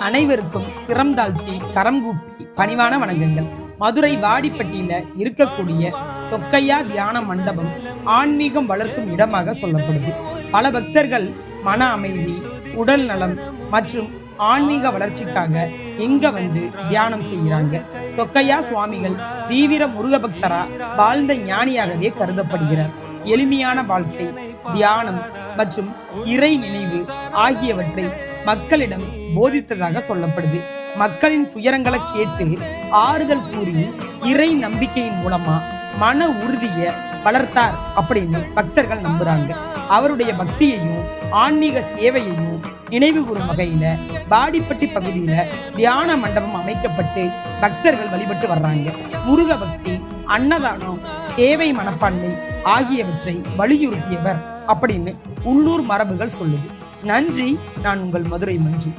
அனைவருக்கும் சிரம் தாழ்த்தி கரம் கூப்பி பணிவான வணக்கங்கள். மதுரை வாடிப்பட்டியில இருக்கக்கூடிய சொக்கையா தியான மண்டபம் ஆன்மீகம் வளர்க்கும் இடமாக சொல்லப்படுது. பல பக்தர்கள் மன அமைதி, உடல் நலம் மற்றும் ஆன்மீக வளர்ச்சிக்காக இங்க வந்து தியானம் செய்கிறாங்க. சொக்கையா சுவாமிகள் தீவிர முருக பக்தரா வாழ்ந்த ஞானியாகவே கருதப்படுகிறார். எளிமையான வாழ்க்கை, தியானம் மற்றும் இறை நினைவு ஆகியவற்றை மக்களிடம் போதித்ததாக சொல்லப்படுது. மக்களின் துயரங்களை கேட்டு ஆறுதல் கூறி இறை நம்பிக்கையின் மூலமா மன உறுதியை வளர்த்தார் அப்படின்னு பக்தர்கள் நம்புறாங்க. அவருடைய பக்தியையும் ஆன்மீக சேவையையும் நினைவு கூறும் வகையில வாடிப்பட்டி பகுதியில தியான மண்டபம் அமைக்கப்பட்டு பக்தர்கள் வழிபட்டு வர்றாங்க. முருக பக்தி, அன்னதானம், சேவை மனப்பான்மை ஆகியவற்றை வலியுறுத்தியவர் அப்படின்னு உள்ளூர் மரபுகள் சொல்லுது. நன்றி. நான் உங்கள் மதுரை மஞ்சு.